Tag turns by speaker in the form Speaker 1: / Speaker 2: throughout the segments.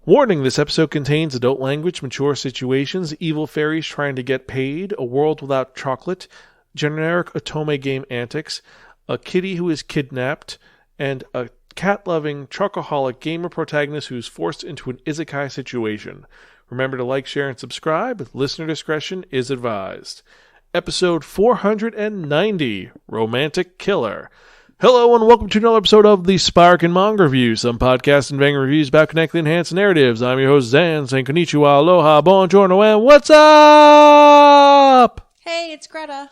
Speaker 1: Warning, this episode contains adult language, mature situations, evil fairies trying to get paid, a world without chocolate, generic otome game antics, a kitty who is kidnapped, and a cat-loving, chocoholic gamer protagonist who's forced into an isekai situation. Remember to like, share, and subscribe. Listener discretion is advised. Episode 490, Romantic Killer. Hello and welcome to another episode of the Spiraken Manga Review, some podcast and manga reviews about connecting enhanced narratives. I'm your host Zan, saying konnichiwa, aloha, buongiorno, and what's up?
Speaker 2: Hey, it's Gretta.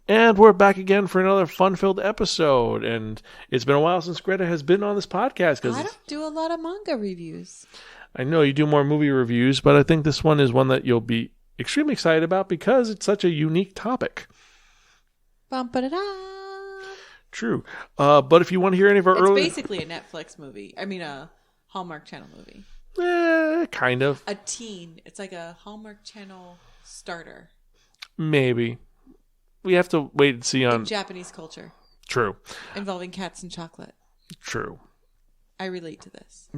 Speaker 1: And we're back again for another fun-filled episode. And it's been a while since Gretta has been on this podcast.
Speaker 2: I don't do a lot of manga reviews.
Speaker 1: I know you do more movie reviews, but I think this one is one that you'll be extremely excited about because it's such a unique topic.
Speaker 2: Bum-ba-da-da.
Speaker 1: True. But if you want to hear any of our early...
Speaker 2: It's basically a Netflix movie. I mean, a Hallmark Channel movie.
Speaker 1: Kind of.
Speaker 2: A teen. It's like a Hallmark Channel starter.
Speaker 1: Maybe. We have to wait and see on...
Speaker 2: In Japanese culture.
Speaker 1: True.
Speaker 2: Involving cats and chocolate.
Speaker 1: True.
Speaker 2: I relate to this.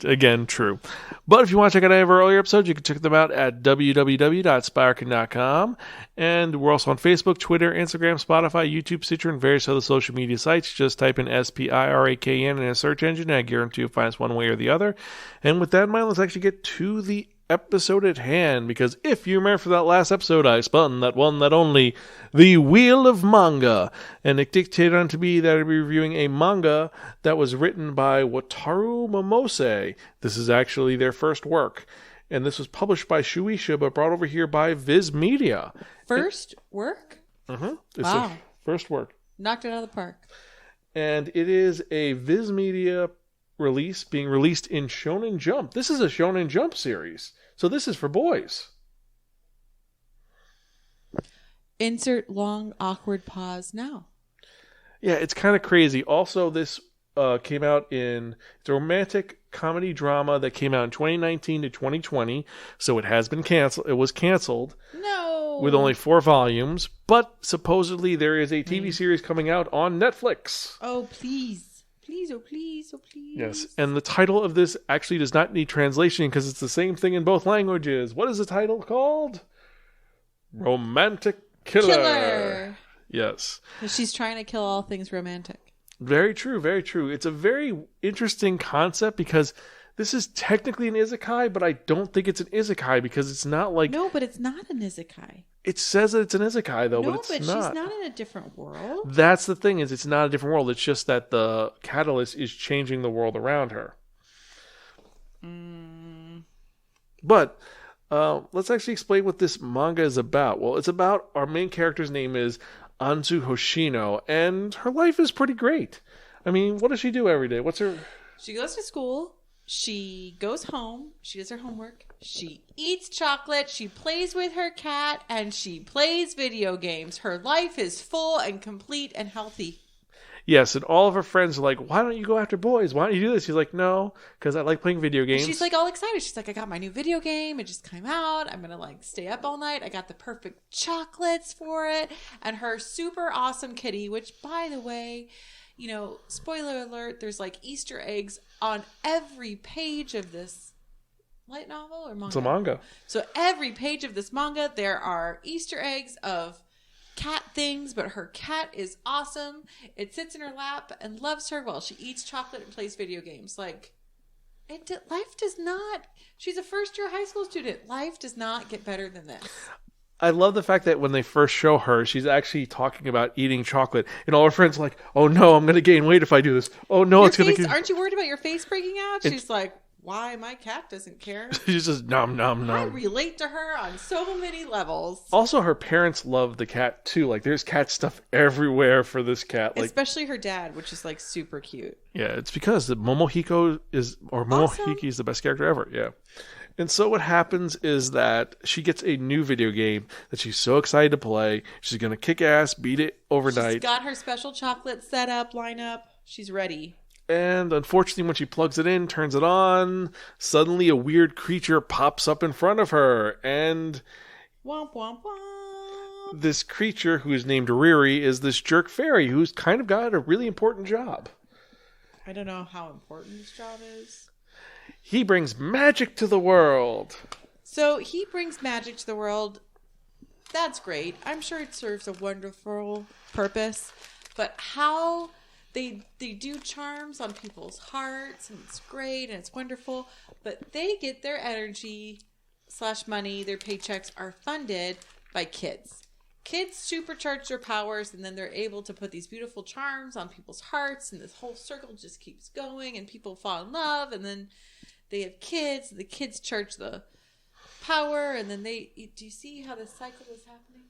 Speaker 1: Again, true. But if you want to check out any of our earlier episodes, you can check them out at www.spiraken.com. And we're also on Facebook, Twitter, Instagram, Spotify, YouTube, Stitcher, and various other social media sites. Just type in SPIRAKN in a search engine, and I guarantee you'll find us one way or the other. And with that in mind, let's actually get to the episode at hand, because if you remember from that last episode, I spun that one, that only, the Wheel of Manga, and it dictated on to me that I'd be reviewing a manga that was written by Wataru Momose. This is actually their first work, and this was published by Shueisha, but brought over here by Viz Media.
Speaker 2: First work?
Speaker 1: Mm-hmm. It's
Speaker 2: wow.
Speaker 1: their first work.
Speaker 2: Knocked it out of the park.
Speaker 1: And it is a Viz Media release being released in Shonen Jump. This is a Shonen Jump series, so this is for boys.
Speaker 2: Insert long awkward pause now.
Speaker 1: Yeah, it's kind of crazy. Also, this came out in... It's a romantic comedy drama that came out in 2019 to 2020, so it has been canceled. It was canceled.
Speaker 2: No!
Speaker 1: With only 4 volumes, but supposedly there is a TV series coming out on Netflix.
Speaker 2: Oh, please. Please, oh please, oh please.
Speaker 1: Yes, and the title of this actually does not need translation because it's the same thing in both languages. What is the title called? Romantic Killer. Yes.
Speaker 2: She's trying to kill all things romantic.
Speaker 1: Very true, very true. It's a very interesting concept because this is technically an isekai, but I don't think it's an isekai because it's not like...
Speaker 2: No, but it's not an isekai.
Speaker 1: It says that it's an isekai, though,
Speaker 2: no,
Speaker 1: but it's
Speaker 2: but
Speaker 1: not.
Speaker 2: She's not in a different world.
Speaker 1: That's the thing, is it's not a different world. It's just that the catalyst is changing the world around her. But let's actually explain what this manga is about. Well, it's about... Our main character's name is Anzu Hoshino, and her life is pretty great. I mean, what does she do every day? What's her...
Speaker 2: She goes to school. She goes home. She does her homework. She eats chocolate. She plays with her cat. And she plays video games. Her life is full and complete and healthy.
Speaker 1: Yes, and all of her friends are like, why don't you go after boys? Why don't you do this? She's like, no, because I like playing video games.
Speaker 2: She's like all excited. She's like, I got my new video game. It just came out. I'm going to like stay up all night. I got the perfect chocolates for it. And her super awesome kitty, which by the way... You know, spoiler alert, there's like Easter eggs on every page of this light novel or manga?
Speaker 1: It's a manga.
Speaker 2: So every page of this manga, there are Easter eggs of cat things, but her cat is awesome. It sits in her lap and loves her while she eats chocolate and plays video games. Like, life does not... She's a first-year high school student. Life does not get better than this.
Speaker 1: I love the fact that when they first show her, she's actually talking about eating chocolate, and all her friends are like, "Oh no, I'm going to gain weight if I do this. Oh no, it's going to."
Speaker 2: Aren't you worried about your face breaking out? She's like, "Why? My cat doesn't care."
Speaker 1: She's just nom nom nom.
Speaker 2: I relate to her on so many levels.
Speaker 1: Also, her parents love the cat too. Like, there's cat stuff everywhere for this cat. Like,
Speaker 2: especially her dad, which is like super cute.
Speaker 1: Yeah, it's because Momohiko is the best character ever. Yeah. And so what happens is that she gets a new video game that she's so excited to play. She's going to kick ass, beat it overnight.
Speaker 2: She's got her special chocolate set up, lineup. She's ready.
Speaker 1: And unfortunately, when she plugs it in, turns it on, suddenly a weird creature pops up in front of her. And
Speaker 2: womp, womp, womp.
Speaker 1: This creature, who is named Riri, is this jerk fairy who's kind of got a really important job.
Speaker 2: I don't know how important this job is.
Speaker 1: He brings magic to the world.
Speaker 2: So he brings magic to the world. That's great. I'm sure it serves a wonderful purpose. But how they do charms on people's hearts, and it's great and it's wonderful. But they get their energy / money, their paychecks are funded by kids. Kids supercharge their powers, and then they're able to put these beautiful charms on people's hearts, and this whole circle just keeps going, and people fall in love, and then they have kids, and the kids charge the power, and then do you see how the cycle is happening?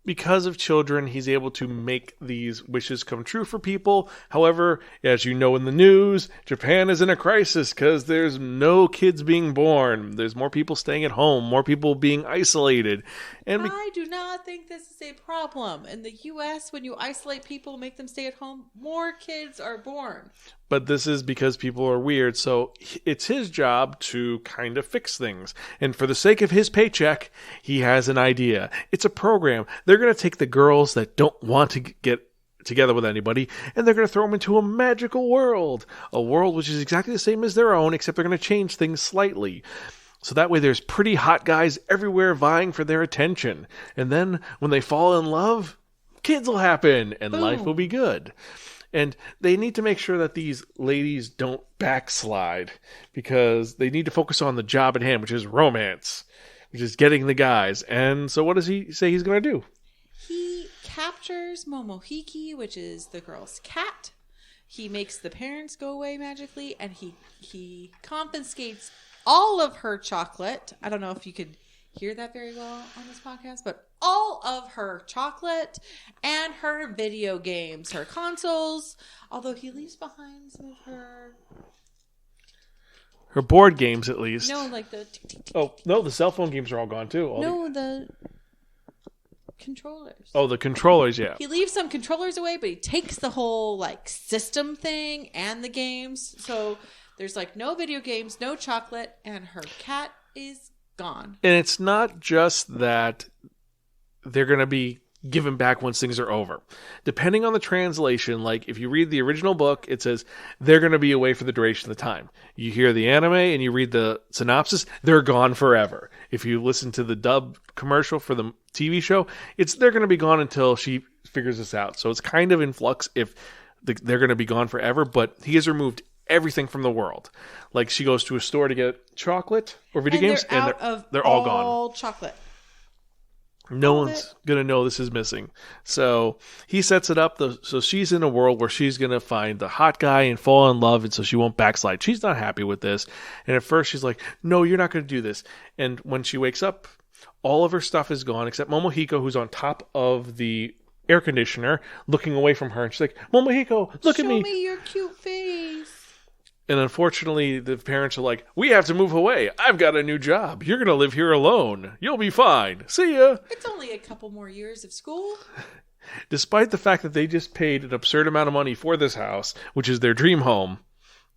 Speaker 1: Because of children, he's able to make these wishes come true for people. However, as you know in the news, Japan is in a crisis because there's no kids being born. There's more people staying at home, more people being isolated. And
Speaker 2: I do not think this is a problem. In the U.S., when you isolate people, make them stay at home, more kids are born.
Speaker 1: But this is because people are weird, so it's his job to kind of fix things. And for the sake of his paycheck, he has an idea. It's a program. They're going to take the girls that don't want to get together with anybody, and they're going to throw them into a magical world. A world which is exactly the same as their own, except they're going to change things slightly. So that way there's pretty hot guys everywhere vying for their attention. And then when they fall in love, kids will happen, and
Speaker 2: Boom.
Speaker 1: Life will be good. And they need to make sure that these ladies don't backslide because they need to focus on the job at hand, which is romance, which is getting the guys. And so what does he say he's going to do?
Speaker 2: He captures Momohiki, which is the girl's cat. He makes the parents go away magically, and he confiscates all of her chocolate. I don't know if you could hear that very well on this podcast, but all of her chocolate and her video games, her consoles, although he leaves behind some of
Speaker 1: her board games, at least.
Speaker 2: No, like the
Speaker 1: Oh, no, the cell phone games are all gone too.
Speaker 2: the controllers.
Speaker 1: Oh, the controllers, yeah.
Speaker 2: He leaves some controllers away, but he takes the whole like system thing and the games. So there's like no video games, no chocolate, and her cat is gone.
Speaker 1: And it's not just that they're going to be given back once things are over. Depending on the translation, like if you read the original book, it says they're going to be away for the duration of the time. You hear the anime and you read the synopsis, they're gone forever. If you listen to the dub commercial for the TV show, it's they're going to be gone until she figures this out. So it's kind of in flux if they're going to be gone forever, but he has removed everything from the world. Like she goes to a store to get chocolate or video games, and they're all gone.
Speaker 2: All chocolate.
Speaker 1: No one's going to know this is missing. So he sets it up. So she's in a world where she's going to find the hot guy and fall in love, and so she won't backslide. She's not happy with this. And at first she's like, no, you're not going to do this. And when she wakes up, all of her stuff is gone except Momohiko, who's on top of the air conditioner looking away from her. And she's like, Momohiko, look at me.
Speaker 2: Show me your cute face.
Speaker 1: And unfortunately, the parents are like, we have to move away. I've got a new job. You're going to live here alone. You'll be fine. See ya.
Speaker 2: It's only a couple more years of school.
Speaker 1: Despite the fact that they just paid an absurd amount of money for this house, which is their dream home,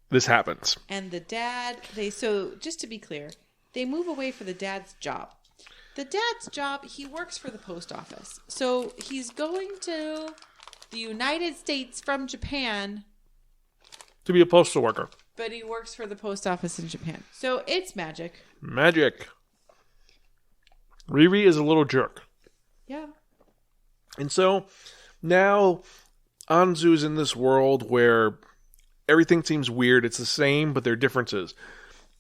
Speaker 1: this happens.
Speaker 2: And the dad, so just to be clear, they move away for the dad's job. The dad's job, he works for the post office. So he's going to the United States from Japan
Speaker 1: to be a postal worker.
Speaker 2: But he works for the post office in Japan. So it's magic.
Speaker 1: Magic. Riri is a little jerk.
Speaker 2: Yeah.
Speaker 1: And so now Anzu's in this world where everything seems weird. It's the same, but there are differences.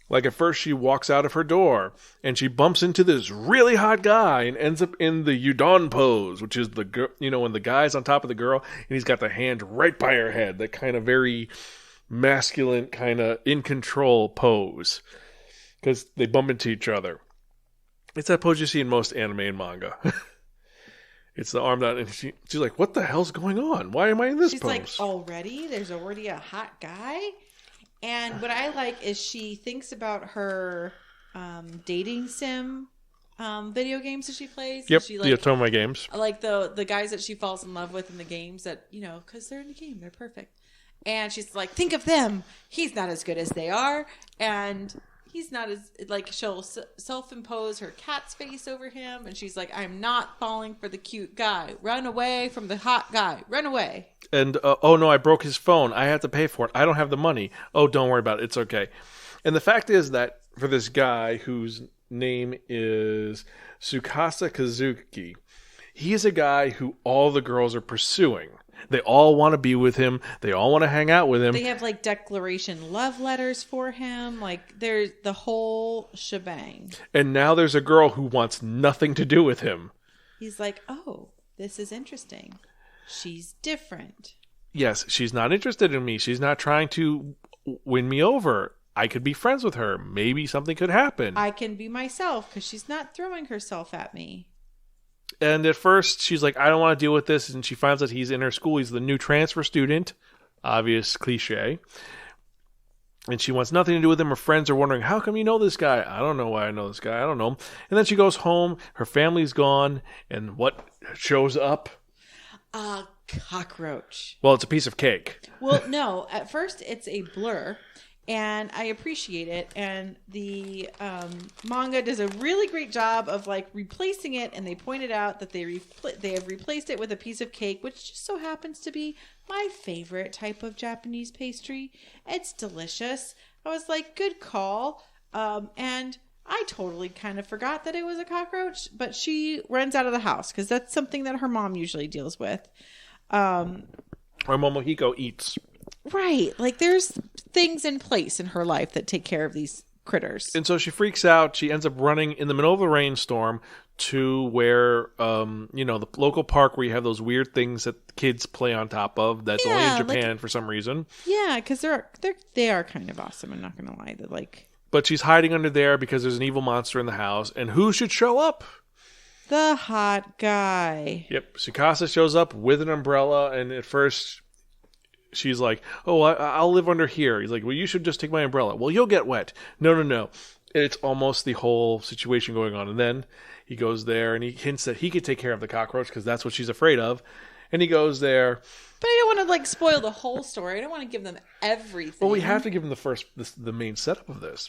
Speaker 1: Like at first she walks out of her door and she bumps into this really hot guy and ends up in the Udon pose, which is when the guy's on top of the girl and he's got the hand right by her head. That kind of very masculine, kind of in control pose. Because they bump into each other. It's that pose you see in most anime and manga. It's the arm down, and she's like, what the hell's going on? Why am I in this pose?
Speaker 2: She's like, already? There's already a hot guy? And what I like is she thinks about her dating sim video games that she plays.
Speaker 1: Yep,
Speaker 2: she,
Speaker 1: the Otome games.
Speaker 2: Like the guys that she falls in love with in the games that, because they're in the game, they're perfect. And she's like, think of them. He's not as good as they are. And he's not as, she'll self-impose her cat's face over him. And she's like, I'm not falling for the cute guy. Run away from the hot guy. Run away.
Speaker 1: And, oh no, I broke his phone. I had to pay for it. I don't have the money. Oh, don't worry about it. It's okay. And the fact is that for this guy whose name is Tsukasa Kazuki, he's a guy who all the girls are pursuing. They all want to be with him. They all want to hang out with him.
Speaker 2: They have like declaration love letters for him. Like there's the whole shebang.
Speaker 1: And now there's a girl who wants nothing to do with him.
Speaker 2: He's like, oh, this is interesting. She's different.
Speaker 1: Yes, she's not interested in me. She's not trying to win me over. I could be friends with her. Maybe something could happen.
Speaker 2: I can be myself because she's not throwing herself at me.
Speaker 1: And at first, she's like, I don't want to deal with this. And she finds that he's in her school. He's the new transfer student. Obvious cliche. And she wants nothing to do with him. Her friends are wondering, how come you know this guy? I don't know why I know this guy. I don't know. And then she goes home. Her family's gone. And what shows up?
Speaker 2: A cockroach.
Speaker 1: Well, it's a piece of cake.
Speaker 2: Well, no. At first, it's a blur. And I appreciate it. And the manga does a really great job of like replacing it. And they pointed out that they have replaced it with a piece of cake, which just so happens to be my favorite type of Japanese pastry. It's delicious. I was like, good call. And I totally kind of forgot that it was a cockroach. But she runs out of the house because that's something that her mom usually deals with.
Speaker 1: Or Momohiko eats.
Speaker 2: Right. Like there's things in place in her life that take care of these critters.
Speaker 1: And so she freaks out. She ends up running in the middle of a rainstorm to where, the local park where you have those weird things that kids play on top of. That's only in Japan for some reason.
Speaker 2: Yeah, because they are kind of awesome. I'm not going to lie. They're like.
Speaker 1: But she's hiding under there because there's an evil monster in the house. And who should show up?
Speaker 2: The hot guy.
Speaker 1: Yep. Tsukasa shows up with an umbrella. And at first she's like, oh, I'll live under here. He's like, well, you should just take my umbrella. Well, you'll get wet. No. It's almost the whole situation going on. And then he goes there and he hints that he could take care of the cockroach because that's what she's afraid of. And he goes there.
Speaker 2: But I don't want to like spoil the whole story. I don't want to give them everything.
Speaker 1: Well, we have to give them the main setup of this.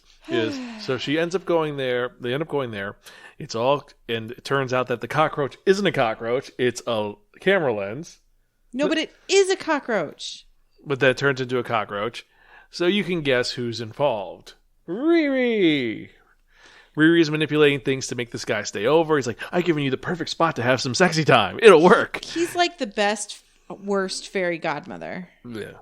Speaker 1: So she ends up going there. They end up going there. And it turns out that the cockroach isn't a cockroach. It's a camera lens.
Speaker 2: No, but it is a cockroach.
Speaker 1: But that turns into a cockroach. So you can guess who's involved. Riri. Riri is manipulating things to make this guy stay over. He's like, I've given you the perfect spot to have some sexy time. It'll work.
Speaker 2: He's like the worst fairy godmother.
Speaker 1: Yeah.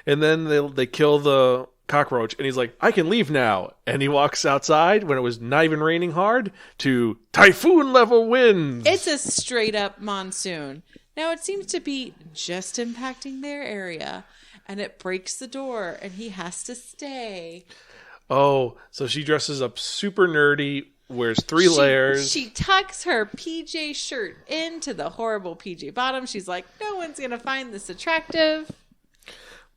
Speaker 1: And then they kill the cockroach. And he's like, I can leave now. And he walks outside when it was not even raining hard to typhoon level winds.
Speaker 2: It's a straight up monsoon. Now it seems to be just impacting their area. And it breaks the door, and he has to stay.
Speaker 1: Oh, so she dresses up super nerdy, wears three layers.
Speaker 2: She tucks her PJ shirt into the horrible PJ bottom. She's like, no one's going to find this attractive.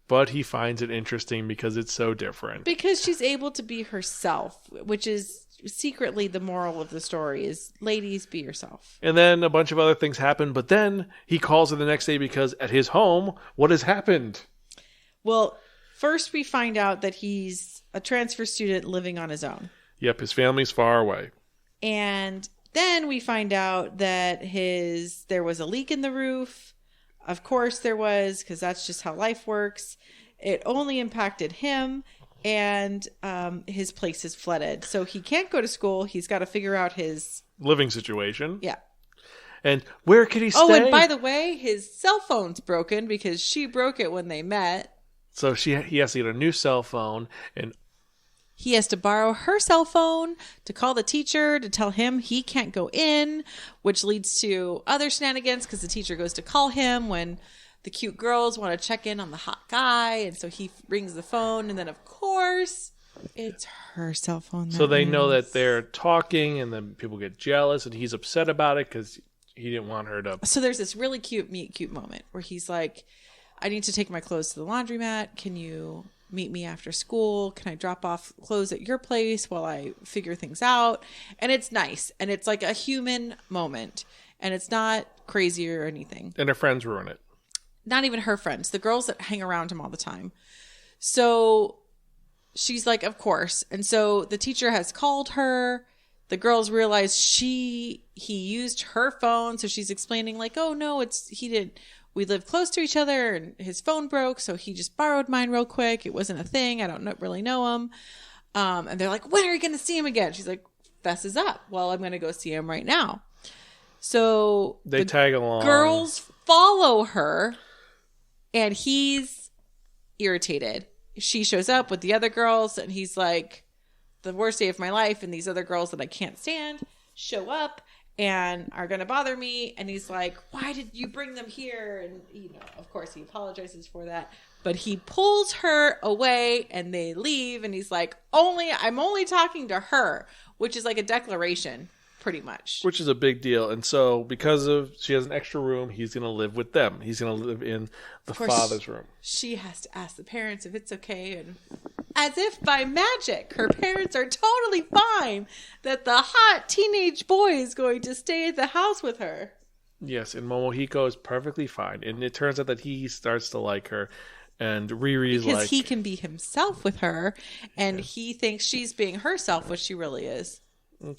Speaker 1: But he finds it interesting because it's so different.
Speaker 2: Because she's able to be herself, which is secretly the moral of the story is, ladies, be yourself.
Speaker 1: And then a bunch of other things happen, but then he calls her the next day because at his home, what has happened?
Speaker 2: Well, first we find out that he's a transfer student living on his own.
Speaker 1: Yep, his family's far away.
Speaker 2: And then we find out that there was a leak in the roof. Of course there was, because that's just how life works. It only impacted him, and his place is flooded. So he can't go to school. He's got to figure out his
Speaker 1: living situation.
Speaker 2: Yeah.
Speaker 1: And where could he stay?
Speaker 2: Oh, and by the way, his cell phone's broken because she broke it when they met.
Speaker 1: So he has to get a new cell phone, and
Speaker 2: he has to borrow her cell phone to call the teacher to tell him he can't go in, which leads to other shenanigans because the teacher goes to call him when the cute girls want to check in on the hot guy. And so he rings the phone, and then, of course, it's her cell phone.
Speaker 1: So they know that they're talking, and then people get jealous, and he's upset about it because he didn't want her to.
Speaker 2: So there's this really cute meet cute moment where he's like, I need to take my clothes to the laundromat. Can you meet me after school? Can I drop off clothes at your place while I figure things out? And it's nice. And it's like a human moment. And it's not crazy or anything.
Speaker 1: And her friends ruin it.
Speaker 2: Not even her friends. The girls that hang around him all the time. So she's like, of course. And so the teacher has called her. The girls realize he used her phone. So she's explaining like, oh no, he didn't. We live close to each other and his phone broke. So he just borrowed mine real quick. It wasn't a thing. I don't really know him. And they're like, when are you going to see him again? She's like, fesses up. Well, I'm going to go see him right now. So
Speaker 1: they tag along.
Speaker 2: Girls follow her, and he's irritated. She shows up with the other girls, and he's like, the worst day of my life. And these other girls that I can't stand show up and are going to bother me. And he's like, why did you bring them here? And, of course, he apologizes for that. But he pulls her away, and they leave. And he's like, I'm only talking to her, which is like a declaration, pretty much.
Speaker 1: Which is a big deal. And so because she has an extra room, he's going to live with them. He's going to live in the father's room.
Speaker 2: She has to ask the parents if it's okay. And as if by magic, her parents are totally fine that the hot teenage boy is going to stay at the house with her.
Speaker 1: Yes, and Momohiko is perfectly fine. And it turns out that he starts to like her. And Riri's
Speaker 2: because he can be himself with her. And he thinks she's being herself, which she really is.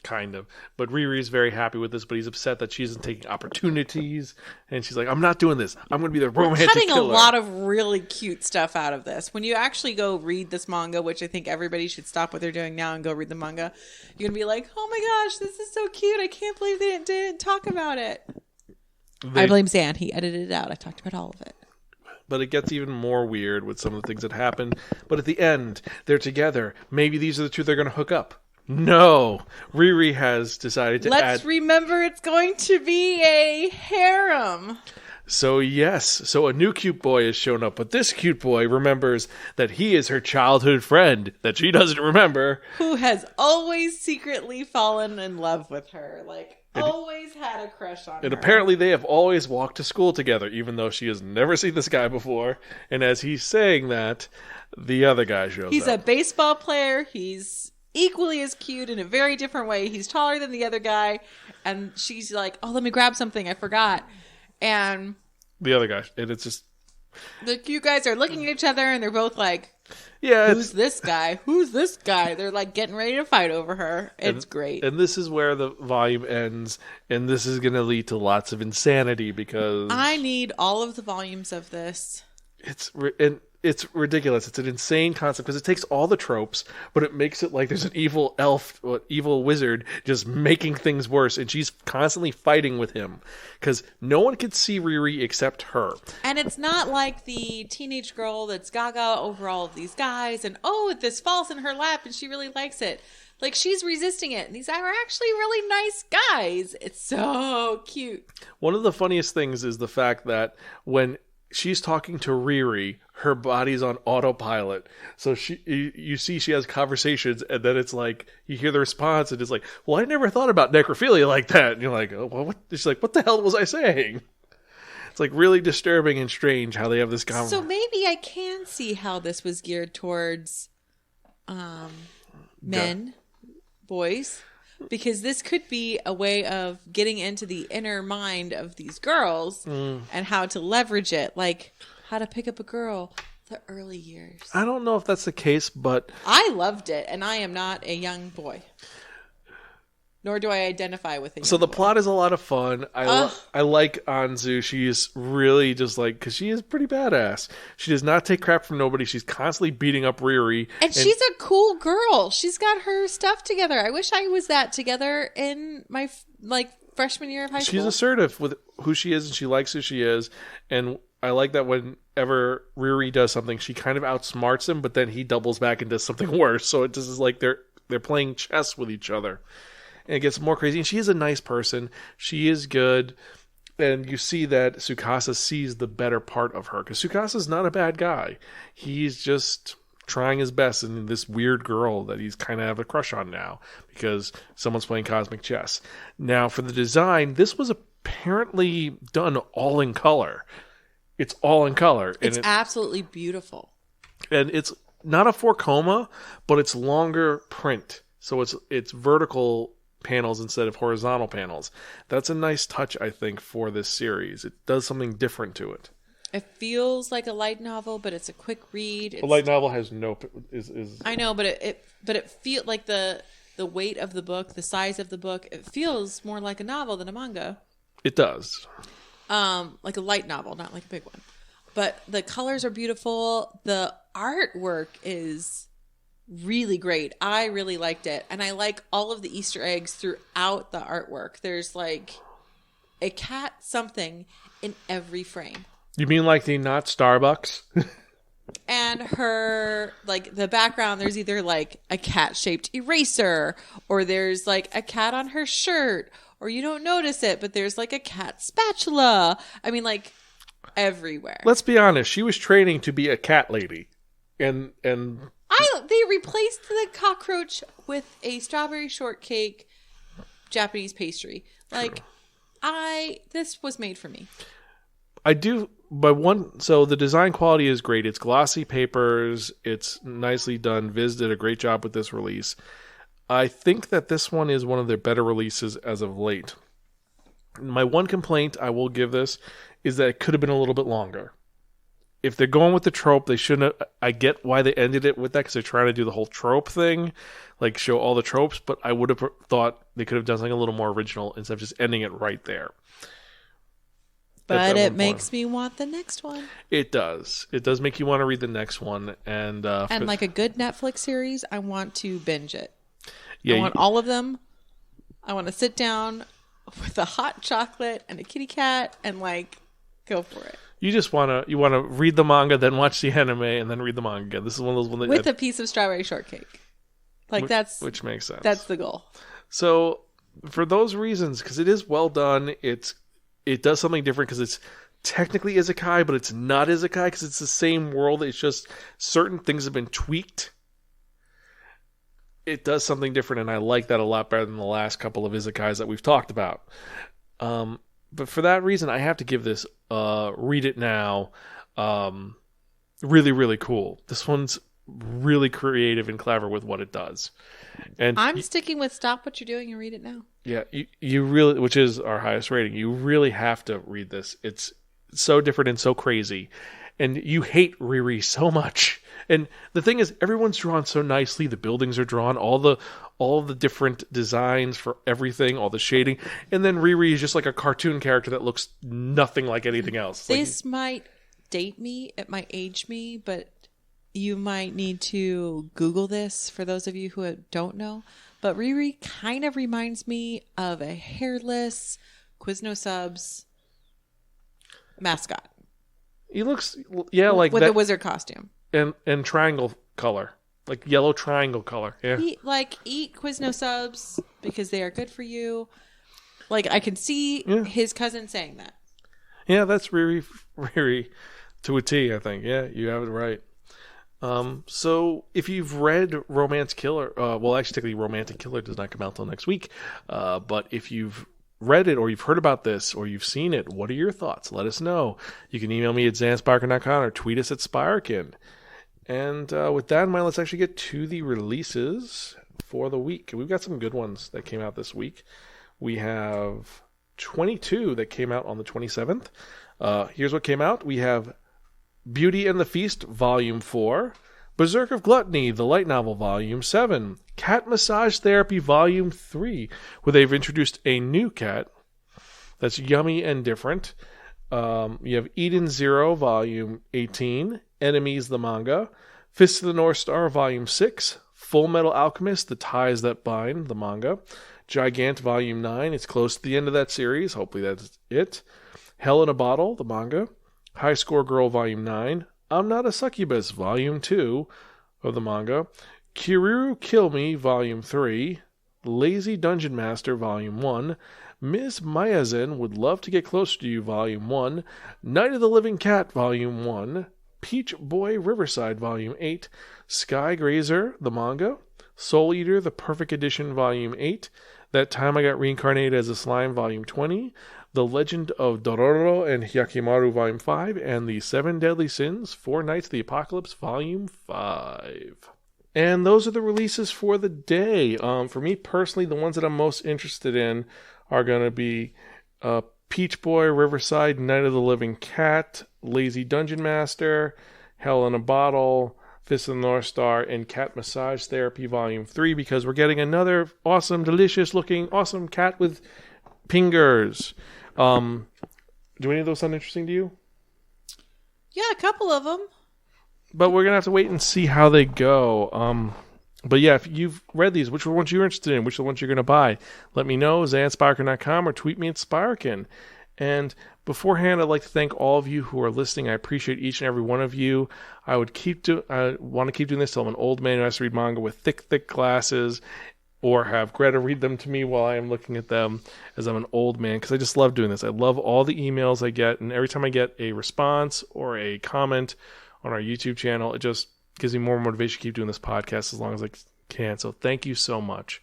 Speaker 1: Kind of. But Riri's very happy with this, but he's upset that she isn't taking opportunities. And she's like, I'm not doing this. I'm going to be the romantic
Speaker 2: cutting
Speaker 1: killer.
Speaker 2: A lot of really cute stuff out of this. When you actually go read this manga, which I think everybody should stop what they're doing now and go read the manga, you're going to be like, oh my gosh, this is so cute. I can't believe they didn't talk about it. I blame Zan. He edited it out. I talked about all of it.
Speaker 1: But it gets even more weird with some of the things that happen. But at the end, they're together. Maybe these are the two they're going to hook up. No, Riri has decided to
Speaker 2: Let's remember it's going to be a harem.
Speaker 1: So yes, so a new cute boy has shown up, but this cute boy remembers that he is her childhood friend that she doesn't remember.
Speaker 2: Who has always secretly fallen in love with her, always had a crush on her.
Speaker 1: And apparently they have always walked to school together, even though she has never seen this guy before. And as he's saying that, the other guy shows up.
Speaker 2: He's a baseball player, he's equally as cute in a very different way. He's taller than the other guy. And she's like, oh, let me grab something. I forgot. And
Speaker 1: the other guy. And it's just...
Speaker 2: the cute guys are looking at each other and they're both like,
Speaker 1: yeah,
Speaker 2: who's this guy? Who's this guy? They're like getting ready to fight over her. It's great.
Speaker 1: And this is where the volume ends. And this is going to lead to lots of insanity because...
Speaker 2: I need all of the volumes of this.
Speaker 1: It's ridiculous. It's an insane concept because it takes all the tropes, but it makes it like there's an evil elf, or evil wizard just making things worse, and she's constantly fighting with him because no one can see Riri except her.
Speaker 2: And it's not like the teenage girl that's gaga over all of these guys, and this falls in her lap, and she really likes it. Like, she's resisting it, and these are actually really nice guys. It's so cute.
Speaker 1: One of the funniest things is the fact that when she's talking to Riri, her body's on autopilot. So you see she has conversations, and then it's like, you hear the response, and it's like, well, I never thought about necrophilia like that. And you're like, oh, well, what? She's like, what the hell was I saying? It's like really disturbing and strange how they have this conversation.
Speaker 2: So maybe I can see how this was geared towards men, boys. Because this could be a way of getting into the inner mind of these girls and how to leverage it. Like, how to pick up a girl the early years.
Speaker 1: I don't know if that's the case, but...
Speaker 2: I loved it, and I am not a young boy. Nor do I identify with it.
Speaker 1: So the plot is a lot of fun. I like Anzu. She's really just like... because she is pretty badass. She does not take crap from nobody. She's constantly beating up Riri.
Speaker 2: And she's a cool girl. She's got her stuff together. I wish I was that together in my freshman year of high school.
Speaker 1: She's assertive with who she is, and she likes who she is. And I like that whenever Riri does something, she kind of outsmarts him, but then he doubles back and does something worse. So it just is like they're playing chess with each other. And it gets more crazy. And she is a nice person. She is good. And you see that Tsukasa sees the better part of her. Because Tsukasa's not a bad guy. He's just trying his best in this weird girl that he's kind of have a crush on now. Because someone's playing cosmic chess. Now, for the design, this was apparently done all in color. It's all in color.
Speaker 2: It's absolutely beautiful.
Speaker 1: And it's not a 4-coma, but it's longer print. So it's vertical panels instead of horizontal panels. That's a nice touch, I think, for this series. It does something different to it.
Speaker 2: It feels like a light novel, but it's a quick read.
Speaker 1: A light novel has no is.
Speaker 2: I know, but it feels like the weight of the book, the size of the book. It feels more like a novel than a manga.
Speaker 1: It does.
Speaker 2: Like a light novel, not like a big one. But the colors are beautiful. The artwork is really great. I really liked it. And I like all of the Easter eggs throughout the artwork. There's like a cat something in every frame.
Speaker 1: You mean like the not Starbucks?
Speaker 2: And her, like, the background, there's either like a cat-shaped eraser, or there's like a cat on her shirt, or you don't notice it, but there's like a cat spatula. I mean, like, everywhere.
Speaker 1: Let's be honest. She was training to be a cat lady. And
Speaker 2: They replaced the cockroach with a strawberry shortcake Japanese pastry. Like, this was made for me.
Speaker 1: I do, so the design quality is great. It's glossy papers. It's nicely done. Viz did a great job with this release. I think that this one is one of their better releases as of late. My one complaint I will give this is that it could have been a little bit longer. If they're going with the trope, they shouldn't have. I get why they ended it with that, because they're trying to do the whole trope thing, like show all the tropes, but I would have thought they could have done something a little more original instead of just ending it right there.
Speaker 2: But it makes me want the next one.
Speaker 1: It does. It does make you want to read the next one. And
Speaker 2: like a good Netflix series, I want to binge it.
Speaker 1: Yeah,
Speaker 2: I want all of them. I want to sit down with a hot chocolate and a kitty cat and like go for it.
Speaker 1: You just want to read the manga, then watch the anime, and then read the manga again. This is one of those ones that
Speaker 2: with a piece of strawberry shortcake. Like
Speaker 1: which makes sense.
Speaker 2: That's the goal.
Speaker 1: So for those reasons, because it is well done, it does something different because it's technically isekai, but it's not isekai because it's the same world. It's just certain things have been tweaked. It does something different, and I like that a lot better than the last couple of isekais that we've talked about. But for that reason, I have to give this read it now. Really, really cool. This one's really creative and clever with what it does. And
Speaker 2: I'm sticking with stop what you're doing and read it now.
Speaker 1: Yeah, you really, which is our highest rating, you really have to read this. It's so different and so crazy. And you hate Riri so much. And the thing is, everyone's drawn so nicely. The buildings are drawn, all the different designs for everything, all the shading. And then Riri is just like a cartoon character that looks nothing like anything else.
Speaker 2: This might date me, it might age me, but you might need to Google this for those of you who don't know. But Riri kind of reminds me of a hairless Quizno Subs mascot.
Speaker 1: He looks, like
Speaker 2: with
Speaker 1: that,
Speaker 2: a wizard costume
Speaker 1: and triangle color, like yellow triangle color. Yeah,
Speaker 2: eat Quizno Subs because they are good for you. Like I can see his cousin saying that.
Speaker 1: Yeah, that's Riri to a T. I think. Yeah, you have it right. So if you've read Romance Killer, technically Romantic Killer does not come out till next week. But if you've read it or you've heard about this or you've seen it, what are your thoughts? Let us know. You can email me at zanspiraken.com or tweet us at Spiraken. And with that in mind, let's actually get to the releases for the week. We've got some good ones that came out this week. We have 22 that came out on the 27th. Here's what came out. We have Beauty and the Feast, Volume 4. Berserk of Gluttony, the light novel, Volume 7. Cat Massage Therapy, Volume 3, where they've introduced a new cat that's yummy and different. You have Eden Zero, Volume 18. Enemies, the manga. Fist of the North Star, Volume 6. Full Metal Alchemist, The Ties That Bind, the manga. Gigant, Volume 9. It's close to the end of that series. Hopefully that's it. Hell in a Bottle, the manga. High Score Girl, Volume 9. I'm Not a Succubus, Volume 2 of the manga. Kiriru Kill Me, Volume 3. Lazy Dungeon Master, Volume 1. Ms. Mayazen Would Love to Get Closer to You, Volume 1. Night of the Living Cat, Volume 1. Peach Boy Riverside, Volume 8. Sky Grazer, the manga. Soul Eater, The Perfect Edition, Volume 8. That Time I Got Reincarnated as a Slime, Volume 20. The Legend of Dororo and Hyakimaru, Volume 5, and The Seven Deadly Sins, Four Nights of the Apocalypse, Volume 5. And those are the releases for the day. For me personally, the ones that I'm most interested in are going to be Peach Boy, Riverside, Night of the Living Cat, Lazy Dungeon Master, Hell in a Bottle, Fist of the North Star, and Cat Massage Therapy, Volume 3, because we're getting another awesome, delicious-looking, awesome cat with pingers. Do any of those sound interesting to you?
Speaker 2: Yeah, a couple of them.
Speaker 1: But we're going to have to wait and see how they go. But yeah, if you've read these, which ones you're interested in, which are the ones you're going to buy, let me know, zanspiraken.com, or tweet me at Spiraken. And beforehand, I'd like to thank all of you who are listening. I appreciate each and every one of you. I want to keep doing this till I'm an old man who has to read manga with thick glasses, or have Greta read them to me while I am looking at them as I'm an old man, because I just love doing this. I love all the emails I get, and every time I get a response or a comment on our YouTube channel, it just gives me more motivation to keep doing this podcast as long as I can. So thank you so much.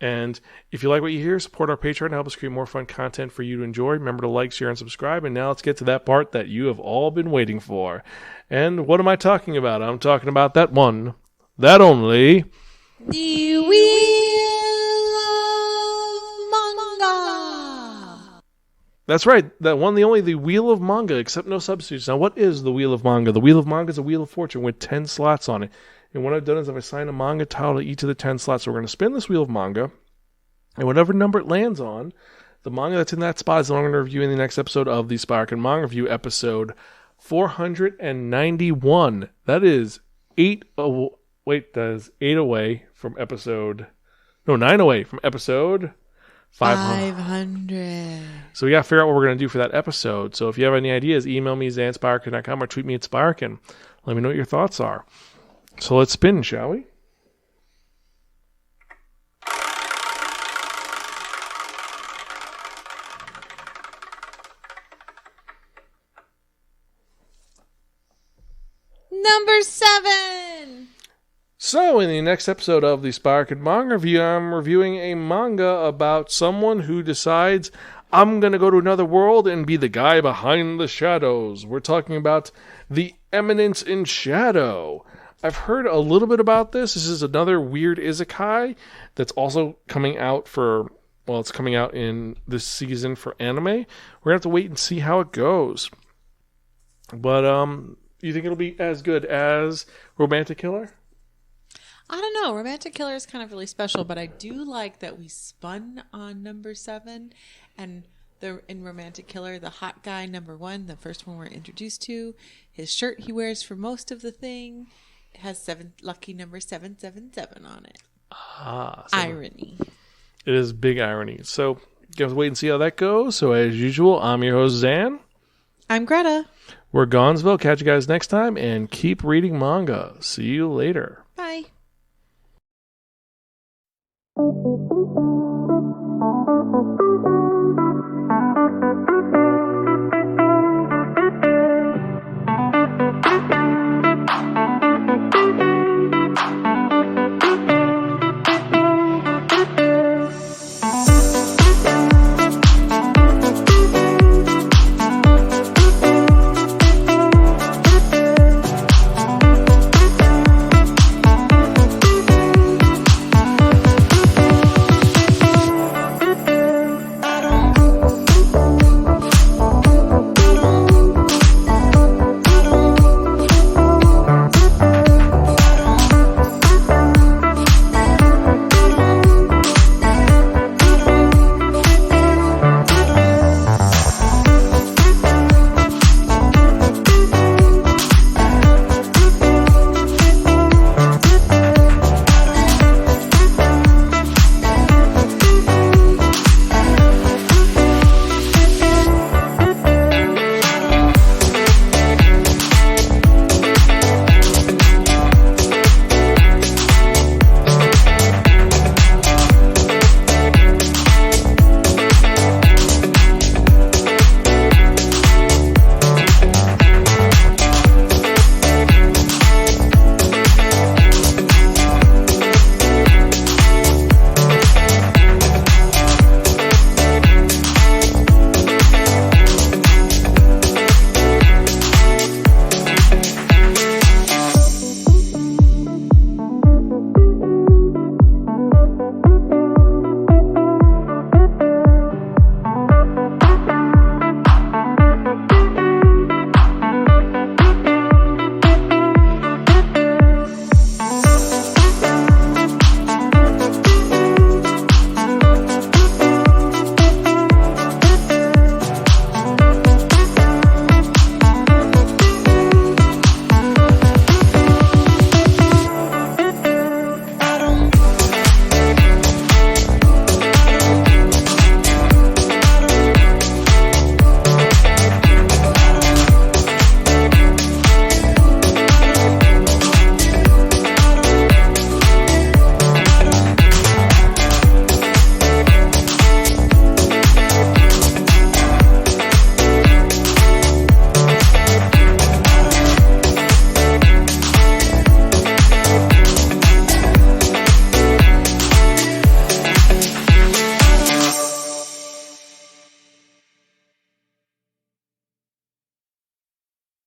Speaker 1: And if you like what you hear, support our Patreon and help us create more fun content for you to enjoy. Remember to like, share, and subscribe. And now let's get to that part that you have all been waiting for. And what am I talking about? I'm talking about that one, that only,
Speaker 2: The Wheel of Manga.
Speaker 1: That's right, that one, the only, the Wheel of Manga, except no substitutes. Now, what is the Wheel of Manga? The Wheel of Manga is a Wheel of Fortune with 10 slots on it. And what I've done is I've assigned a manga title to each of the 10 slots. So we're going to spin this Wheel of Manga, and whatever number it lands on, the manga that's in that spot is the one I'm going to review in the next episode of the Spiraken Manga Review, episode 491. That is 8 away from episode... No, 9 away from episode 500. So we got to figure out what we're going to do for that episode. So if you have any ideas, email me, zanspiraken.com, or tweet me at Spiraken. Let me know what your thoughts are. So let's spin, shall we?
Speaker 2: Number 7.
Speaker 1: So, in the next episode of the Spiraken Manga Review, I'm reviewing a manga about someone who decides, I'm going to go to another world and be the guy behind the shadows. We're talking about The Eminence in Shadow. I've heard a little bit about this. This is another weird isekai that's also coming out it's coming out in this season for anime. We're going to have to wait and see how it goes. But, you think it'll be as good as Romantic Killer?
Speaker 2: I don't know. Romantic Killer is kind of really special, but I do like that we spun on number 7. And in Romantic Killer, the hot guy, number 1, the first one we're introduced to, his shirt he wears for most of the thing has lucky number 777 on it. Irony.
Speaker 1: It is big irony. So, guys, wait and see how that goes. So, as usual, I'm your host, Zan.
Speaker 2: I'm Greta.
Speaker 1: We're Gonzville. Catch you guys next time, and keep reading manga. See you later.
Speaker 2: Bye.